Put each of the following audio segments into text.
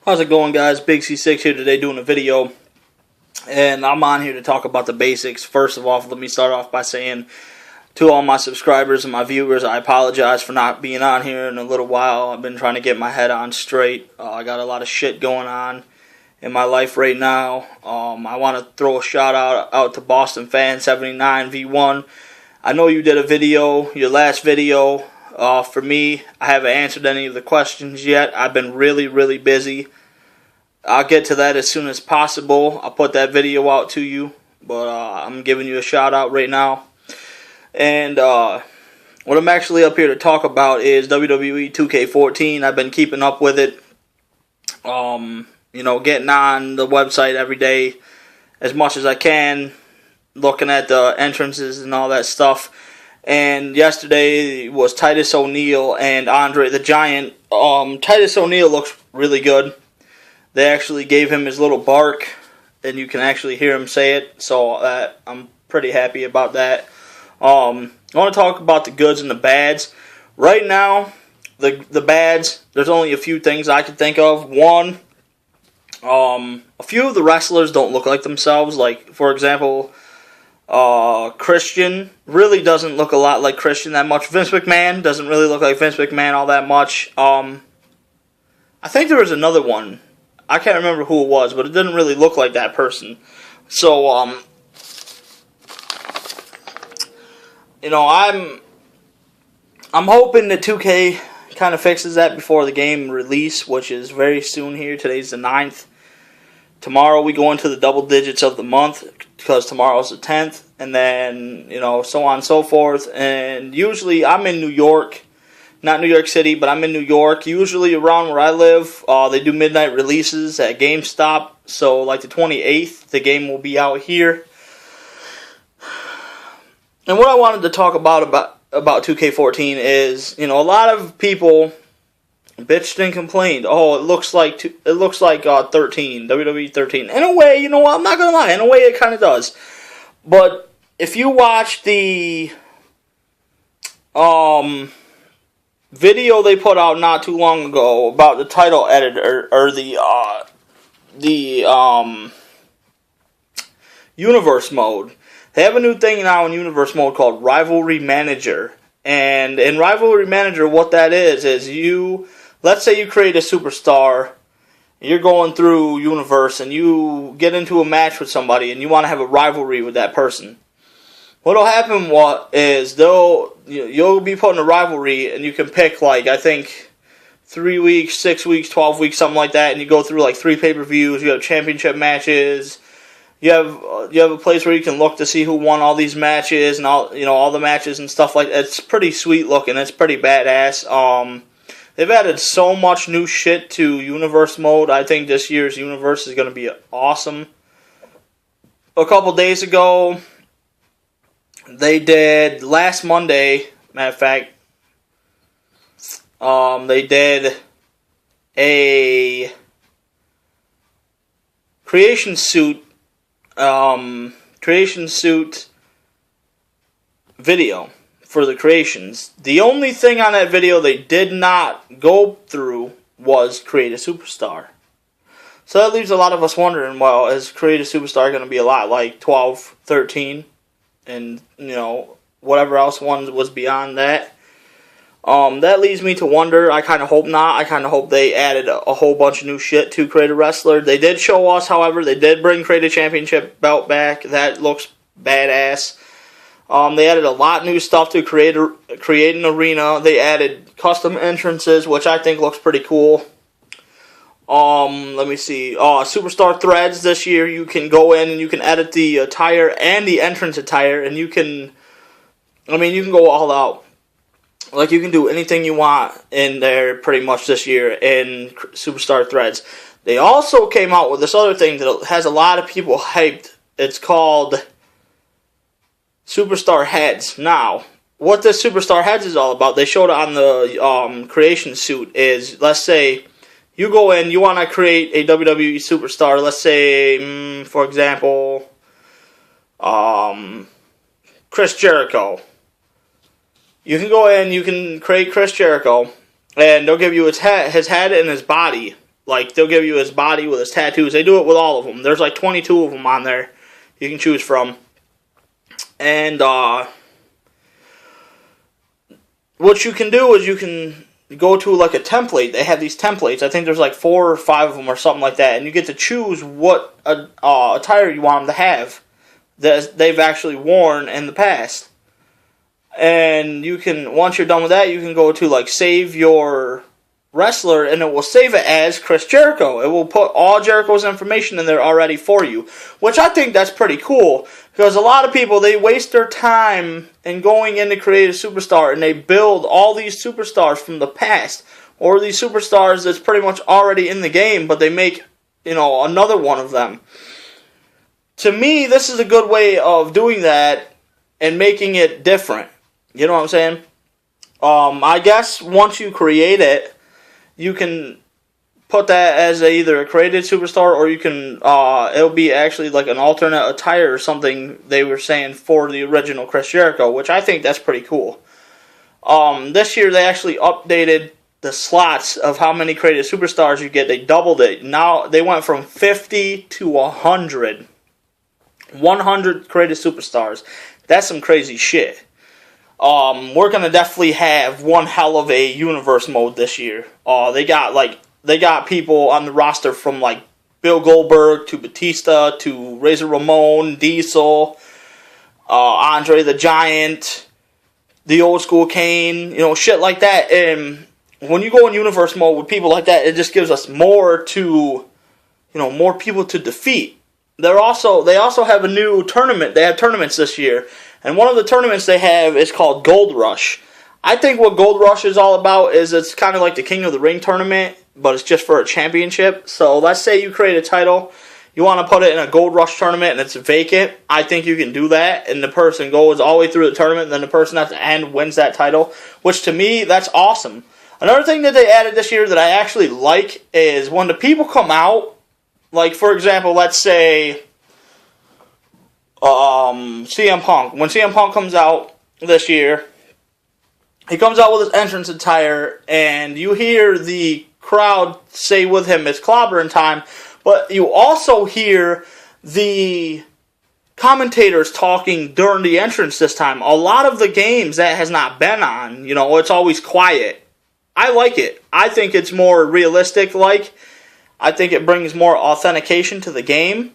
How's it going, guys? Big C6 here today doing a video, and I'm on here to talk about the basics. First of all, let me start off by saying to all my subscribers and my viewers, I apologize for not being on here in a little while. I've been trying to get my head on straight. I got a lot of shit going on in my life right now. I want to throw a shout out to bostonfan79v1. I know you did a video, your last video. For me, I haven't answered any of the questions yet. I've been really busy. I'll get to that as soon as possible. I'll put that video out to you, but I'm giving you a shout out right now. And what I'm actually up here to talk about is WWE 2K14. I've been keeping up with it. Getting on the website every day as much as I can, looking at the entrances and all that stuff. And yesterday was Titus O'Neil and Andre the Giant. Titus O'Neil looks really good. They actually gave him his little bark, and you can actually hear him say it. So I'm pretty happy about that. I want to talk about the goods and the bads. Right now, the bads, there's only a few things I can think of. One, a few of the wrestlers don't look like themselves. Like, for example, Christian really doesn't look a lot like Christian that much. Vince McMahon doesn't really look like Vince McMahon all that much. I think there was another one. I can't remember who it was, but it didn't really look like that person. So, I'm hoping that 2K kind of fixes that before the game release, which is very soon here. Today's the 9th. Tomorrow we go into the double digits of the month because tomorrow's the 10th, and then, so on and so forth. And usually I'm in New York. Not New York City, but I'm in New York. Usually around where I live, they do midnight releases at GameStop. So like the 28th, the game will be out here. And what I wanted to talk about 2K14 is, a lot of people bitched and complained. Oh, it looks like 13, WWE 13. In a way, I'm not gonna lie. In a way, it kind of does. But if you watch the video they put out not too long ago about the title editor or the universe mode, they have a new thing now in universe mode called Rivalry Manager. And in Rivalry Manager, what that is let's say you create a superstar, you're going through universe and you get into a match with somebody and you want to have a rivalry with that person. What'll happen is you'll be put in a rivalry, and you can pick, I think 3 weeks, 6 weeks, 12 weeks, something like that, and you go through 3 pay-per-views. You have championship matches. You have a place where you can look to see who won all these matches and all the matches and stuff like that. It's pretty sweet looking. It's pretty badass. They've added so much new shit to Universe mode. I think this year's Universe is going to be awesome. A couple days ago, they did, last Monday, matter of fact, they did a creation suit video for the creations. The only thing on that video they did not go through was create a superstar. So that leaves a lot of us wondering, well, is create a superstar going to be a lot like 12, 13? And, whatever else one was beyond that. That leads me to wonder. I kind of hope not. I kind of hope they added a whole bunch of new shit to Create a Wrestler. They did show us, however, they did bring Create a Championship belt back. That looks badass. They added a lot of new stuff to create an arena. They added custom entrances, which I think looks pretty cool. Let me see. Superstar threads this year. You can go in and you can edit the attire and the entrance attire, and you can go all out. You can do anything you want in there pretty much this year in Superstar threads. They also came out with this other thing that has a lot of people hyped. It's called Superstar Heads. Now, what this Superstar Heads is all about, they showed it on the creation suit, is, let's say, you go in, you want to create a WWE superstar, let's say, for example, Chris Jericho. You can go in, you can create Chris Jericho, and they'll give you his head and his body. Like, they'll give you his body with his tattoos. They do it with all of them. There's like 22 of them on there you can choose from. And what you can do is you can go to like a template. They have these templates. I think there's like 4 or 5 of them or something like that. And you get to choose what attire you want them to have that they've actually worn in the past. And you can, once you're done with that, you can go to like save your wrestler, and it will save it as Chris Jericho. It will put all Jericho's information in there already for you, which I think that's pretty cool, because a lot of people, they waste their time in going in to create a superstar, and they build all these superstars from the past, or these superstars that's pretty much already in the game, but they make, another one of them. To me, this is a good way of doing that and making it different. You know what I'm saying? I guess once you create it, you can put that as either a created superstar, or you can, it'll be actually like an alternate attire or something they were saying for the original Chris Jericho, which I think that's pretty cool. This year they actually updated the slots of how many created superstars you get. They doubled it. Now they went from 50 to 100. 100 created superstars. That's some crazy shit. We're gonna definitely have one hell of a universe mode this year. They got people on the roster from like Bill Goldberg to Batista to Razor Ramon, Diesel, Andre the Giant, the old school Kane, shit like that. And when you go in universe mode with people like that, it just gives us more people to defeat. They also have a new tournament. They have tournaments this year. And one of the tournaments they have is called Gold Rush. I think what Gold Rush is all about is it's kind of like the King of the Ring tournament, but it's just for a championship. So let's say you create a title, you want to put it in a Gold Rush tournament and it's vacant. I think you can do that, and the person goes all the way through the tournament, and then the person at the end wins that title, which to me, that's awesome. Another thing that they added this year that I actually like is when the people come out, like for example, let's say CM Punk. When CM Punk comes out this year, he comes out with his entrance attire, and you hear the crowd say with him, it's clobbering time, but you also hear the commentators talking during the entrance this time. A lot of the games that has not been on, it's always quiet. I like it. I think it's more realistic, I think it brings more authentication to the game.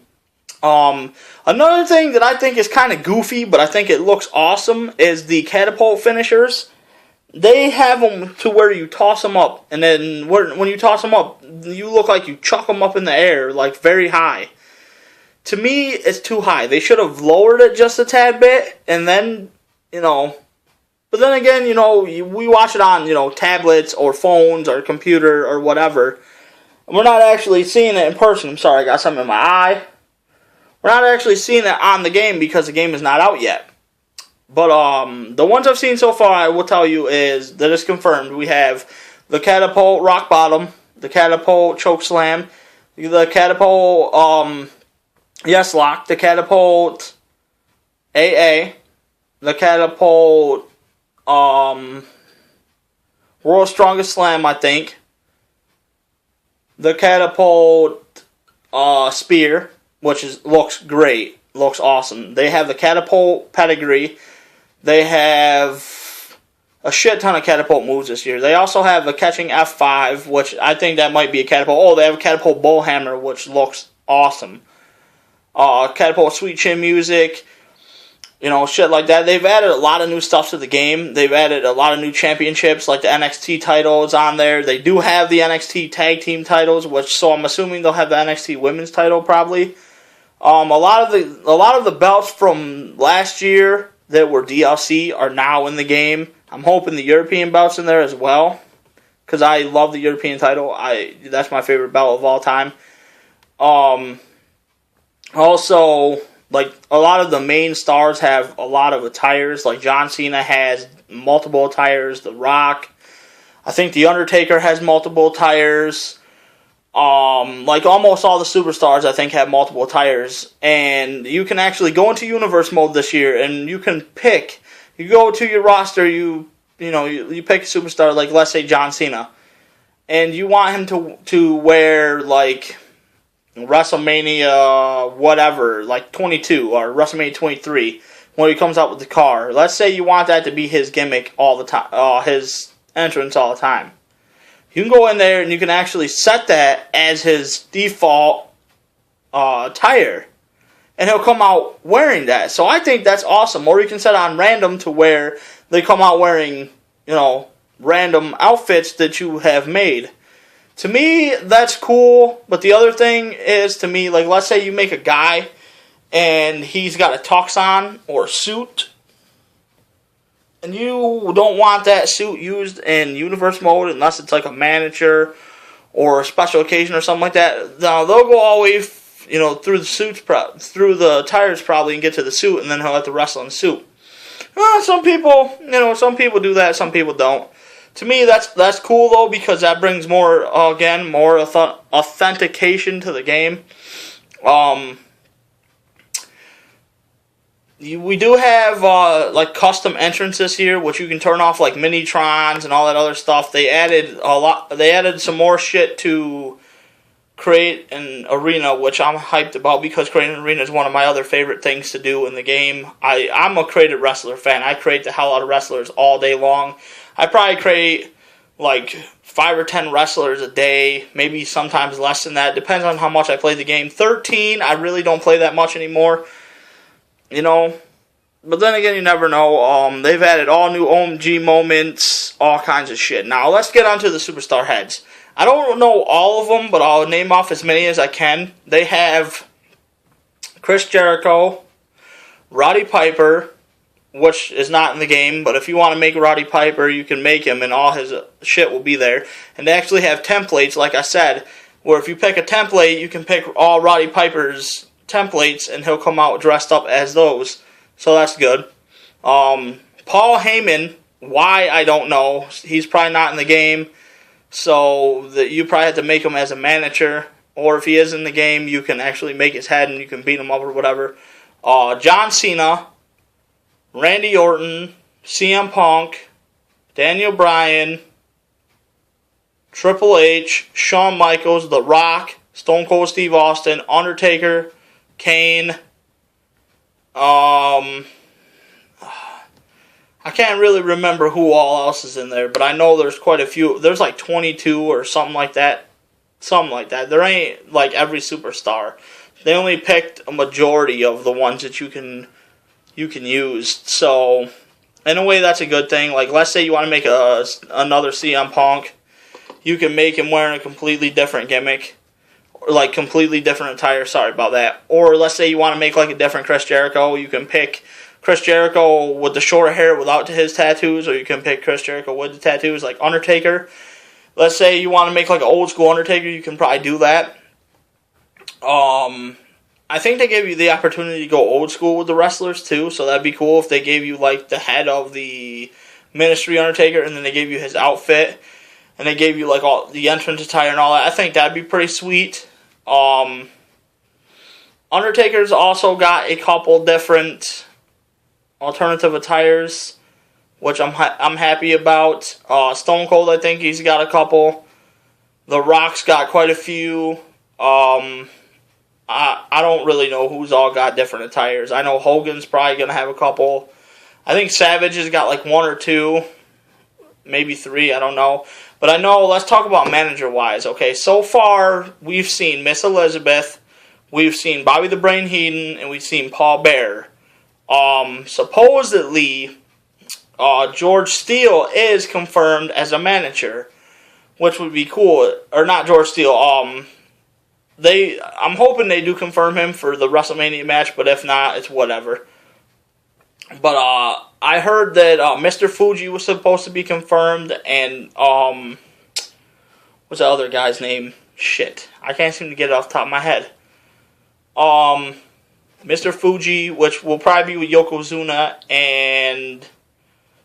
Another thing that I think is kind of goofy, but I think it looks awesome, is the catapult finishers. They have them to where you toss them up, and then when you toss them up, you look like you chuck them up in the air, like very high. To me, it's too high. They should have lowered it just a tad bit, and then, but then again, we watch it on, tablets or phones or computer or whatever. We're not actually seeing it in person. I'm sorry, I got something in my eye. We're not actually seeing it on the game because the game is not out yet. But the ones I've seen so far, I will tell you, is that it's confirmed. We have the catapult rock bottom, the catapult choke slam, the catapult yes lock, the catapult AA, the catapult world's strongest slam, I think, the catapult spear, which looks great, looks awesome. They have the catapult pedigree. They have a shit ton of catapult moves this year. They also have a catching F5, which I think that might be a catapult. Oh, they have a catapult bullhammer, which looks awesome. Catapult sweet chin music, shit like that. They've added a lot of new stuff to the game. They've added a lot of new championships, like the NXT title is on there. They do have the NXT tag team titles, so I'm assuming they'll have the NXT women's title probably. A lot of the belts from last year that were DLC are now in the game. I'm hoping the European belt's in there as well, because I love the European title. That's my favorite belt of all time. Also, like, a lot of the main stars have a lot of attires. Like, John Cena has multiple attires. The Rock. I think The Undertaker has multiple attires. Like, almost all the superstars, I think, have multiple attires. And you can actually go into universe mode this year, and you can pick. You go to your roster, you pick a superstar, like, let's say, John Cena. and you want him to wear like WrestleMania whatever, like 22 or WrestleMania 23 when he comes out with the car. Let's say you want that to be his gimmick all the time, his entrance all the time. You can go in there and you can actually set that as his default attire, and he'll come out wearing that. So I think that's awesome. Or you can set on random to where they come out wearing, random outfits that you have made. To me, that's cool. But the other thing is, to me, like, let's say you make a guy and he's got a tux on or a suit, and you don't want that suit used in universe mode unless it's like a manager or a special occasion or something like that. Now, they'll go all the way, through the suits, through the tires probably, and get to the suit, and then he'll have to wrestle in the suit. Some people do that, some people don't. To me, that's cool though, because that brings more authentication to the game. We do have like custom entrances here, which you can turn off, like mini-trons and all that other stuff. They added a lot. They added some more shit to create an arena, which I'm hyped about, because creating an arena is one of my other favorite things to do in the game. I'm a created wrestler fan. I create the hell out of wrestlers all day long. I probably create like 5 or 10 wrestlers a day, maybe sometimes less than that. Depends on how much I play the game. 13, I really don't play that much anymore. But then again, you never know. They've added all new OMG moments, all kinds of shit. Now, let's get on to the Superstar heads. I don't know all of them, but I'll name off as many as I can. They have Chris Jericho, Roddy Piper, which is not in the game, but if you want to make Roddy Piper, you can make him, and all his shit will be there. And they actually have templates, like I said, where if you pick a template, you can pick all Roddy Piper's templates, and he'll come out dressed up as those. So that's good. Paul Heyman, why, I don't know. He's probably not in the game, so that you probably have to make him as a manager. Or if he is in the game, you can actually make his head and you can beat him up or whatever. John Cena, Randy Orton, CM Punk, Daniel Bryan, Triple H, Shawn Michaels, The Rock, Stone Cold Steve Austin, Undertaker, Kane. I can't really remember who all else is in there, but I know there's quite a few. There's like 22 or something like that. There ain't like every superstar. They only picked a majority of the ones that you can use. So, in a way, that's a good thing. Like, let's say you want to make another CM Punk. You can make him wearing a completely different gimmick. Or, like, completely different attire. Sorry about that. Or, let's say you want to make, like, a different Chris Jericho. You can pick Chris Jericho with the short hair without his tattoos. Or you can pick Chris Jericho with the tattoos, like Undertaker. Let's say you want to make, like, an old-school Undertaker. You can probably do that. I think they gave you the opportunity to go old school with the wrestlers too, so that'd be cool if they gave you like the head of the Ministry Undertaker, and then they gave you his outfit, and they gave you like all the entrance attire and all that. I think that'd be pretty sweet. Undertaker's also got a couple different alternative attires, which I'm happy about. Stone Cold, I think he's got a couple. The Rock's got quite a few. I don't really know who's all got different attires. I know Hogan's probably going to have a couple. I think Savage has got like 1 or 2, maybe 3, I don't know. But I know, let's talk about manager-wise. Okay, so far, we've seen Miss Elizabeth, we've seen Bobby the Brain Heenan, and we've seen Paul Bearer. Supposedly, George Steele is confirmed as a manager, which would be cool. Or not George Steele, I'm hoping they do confirm him for the WrestleMania match, but if not, it's whatever. But I heard that Mr. Fuji was supposed to be confirmed, and what's the other guy's name? Shit, I can't seem to get it off the top of my head. Mr. Fuji, which will probably be with Yokozuna, and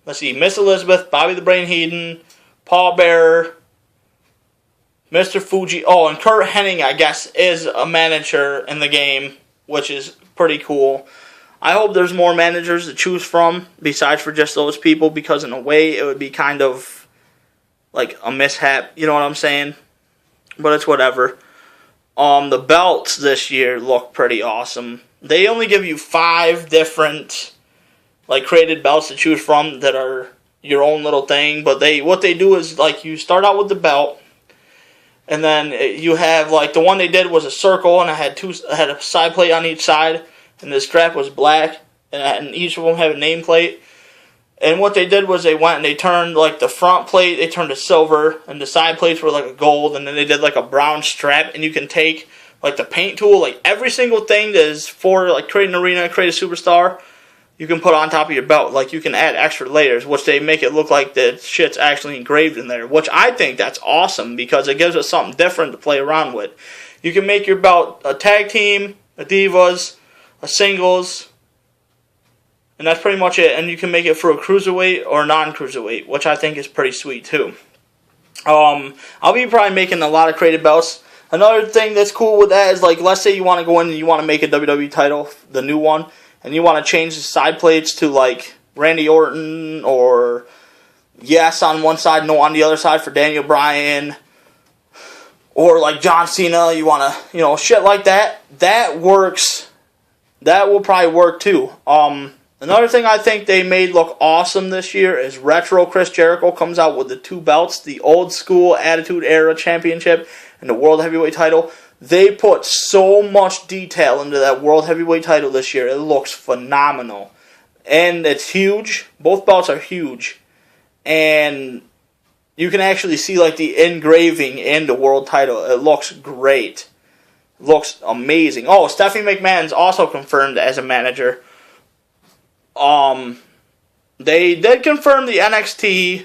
let's see, Miss Elizabeth, Bobby the Brain Heenan, Paul Bearer, Mr. Fuji, and Kurt Hennig, I guess, is a manager in the game, which is pretty cool. I hope there's more managers to choose from, besides for just those people, because in a way, it would be kind of like a mishap. You know what I'm saying? But it's whatever. The belts this year look pretty awesome. They only give you 5 different like created belts to choose from that are your own little thing. But what they do is like you start out with the belt, and then you have like the one they did was a circle, and I had a side plate on each side, and the strap was black, and each of them had a nameplate. And what they did was they went and they turned like the front plate, they turned to silver, and the side plates were like a gold, and then they did like a brown strap, and you can take like the paint tool, like every single thing that is for like create an arena, create a superstar, you can put on top of your belt. Like you can add extra layers, which they make it look like the shit's actually engraved in there, which I think that's awesome because it gives us something different to play around with. You can make your belt a tag team, a divas, a singles, and that's pretty much it. And you can make it for a cruiserweight or non-cruiserweight, which I think is pretty sweet too. I'll be probably making a lot of created belts. Another thing that's cool with that is, like, let's say you want to go in and you want to make a WWE title, the new one, and you want to change the side plates to, like, Randy Orton or yes on one side, no on the other side for Daniel Bryan, or, like, John Cena, you want to, shit like that. That works. That will probably work, too. Another thing I think they made look awesome this year is Retro Chris Jericho comes out with the 2 belts, the old school Attitude Era Championship and the World Heavyweight title. They put so much detail into that World Heavyweight title this year. It looks phenomenal. And it's huge. Both belts are huge. And you can actually see like the engraving in the world title. It looks great. It looks amazing. Oh, Stephanie McMahon's also confirmed as a manager. They did confirm the NXT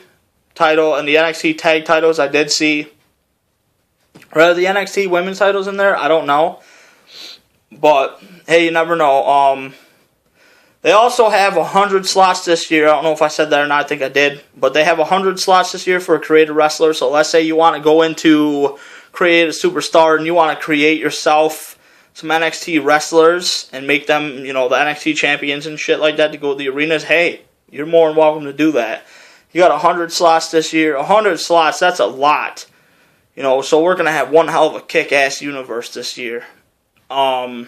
title and the NXT tag titles. I did see. Are the NXT women's titles in there? I don't know. But, hey, you never know. They also have 100 slots this year. I don't know if I said that or not. I think I did. But they have 100 slots this year for a creative wrestler. So let's say you want to go into create a superstar and you want to create yourself some NXT wrestlers and make them, the NXT champions and shit like that to go to the arenas. Hey, you're more than welcome to do that. You got 100 slots this year. 100 slots, that's a lot. So we're going to have one hell of a kick-ass universe this year. They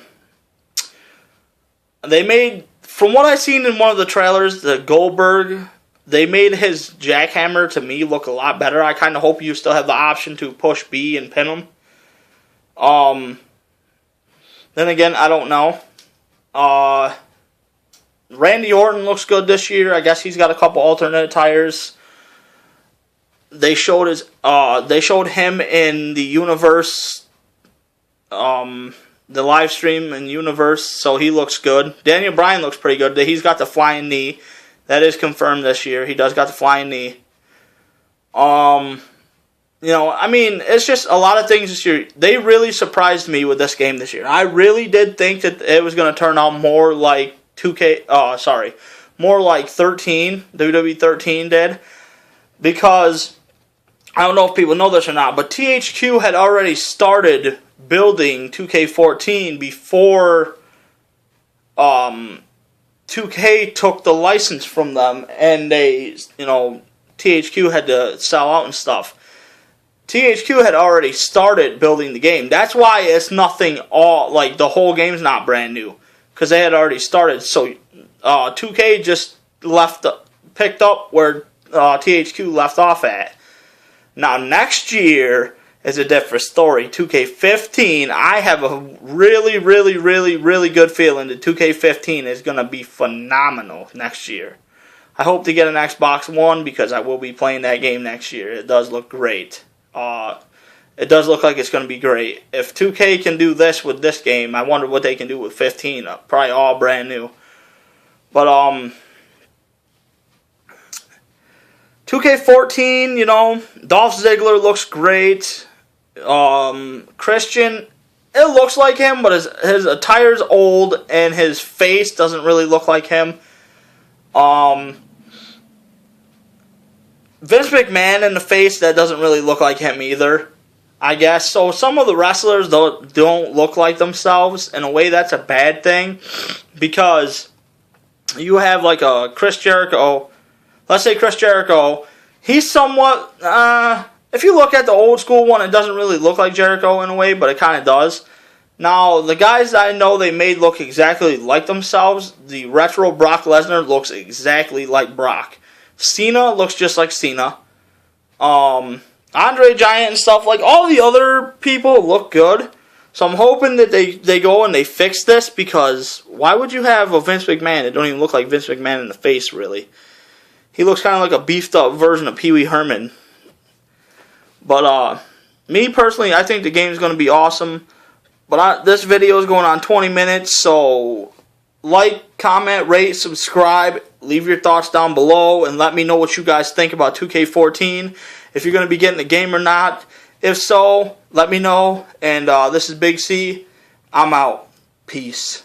made, from what I've seen in one of the trailers, the Goldberg, they made his jackhammer to me look a lot better. I kind of hope you still have the option to push B and pin him. Then again, I don't know. Randy Orton looks good this year. I guess he's got a couple alternate attires. They showed him in the universe, the live stream in universe, so he looks good. Daniel Bryan looks pretty good. He's got the flying knee. That is confirmed this year. He does got the flying knee. It's just a lot of things this year. They really surprised me with this game this year. I really did think that it was going to turn out more like more like 13, WWE 13 did. Because, I don't know if people know this or not, but THQ had already started building 2K14 before 2K took the license from them, and they, THQ had to sell out and stuff. THQ had already started building the game. That's why it's nothing the whole game's not brand new. Because they had already started. So 2K just picked up where THQ left off at. Now next year is a different story. 2K15, I have a really, really, really, really good feeling that 2K15 is going to be phenomenal next year. I hope to get an Xbox One because I will be playing that game next year. It does look great. It does look like it's going to be great. If 2K can do this with this game, I wonder what they can do with 15. Probably all brand new. But 2K14, Dolph Ziggler looks great. Christian, it looks like him, but his attire's old and his face doesn't really look like him. Vince McMahon in the face, that doesn't really look like him either, I guess. So some of the wrestlers don't look like themselves. In a way, that's a bad thing. Because you have like a Chris Jericho. Let's say Chris Jericho, He's somewhat, if you look at the old school one, it doesn't really look like Jericho in a way, but it kind of does. Now, the guys that I know they made look exactly like themselves, the retro Brock Lesnar looks exactly like Brock. Cena looks just like Cena. Andre Giant and stuff, like all the other people look good. So I'm hoping that they go and they fix this, because why would you have a Vince McMahon that don't even look like Vince McMahon in the face, really? He looks kind of like a beefed up version of Pee Wee Herman. But me personally, I think the game is going to be awesome. But this video is going on 20 minutes, so like, comment, rate, subscribe, leave your thoughts down below, and let me know what you guys think about 2K14. If you're going to be getting the game or not. If so, let me know. And this is Big C. I'm out. Peace.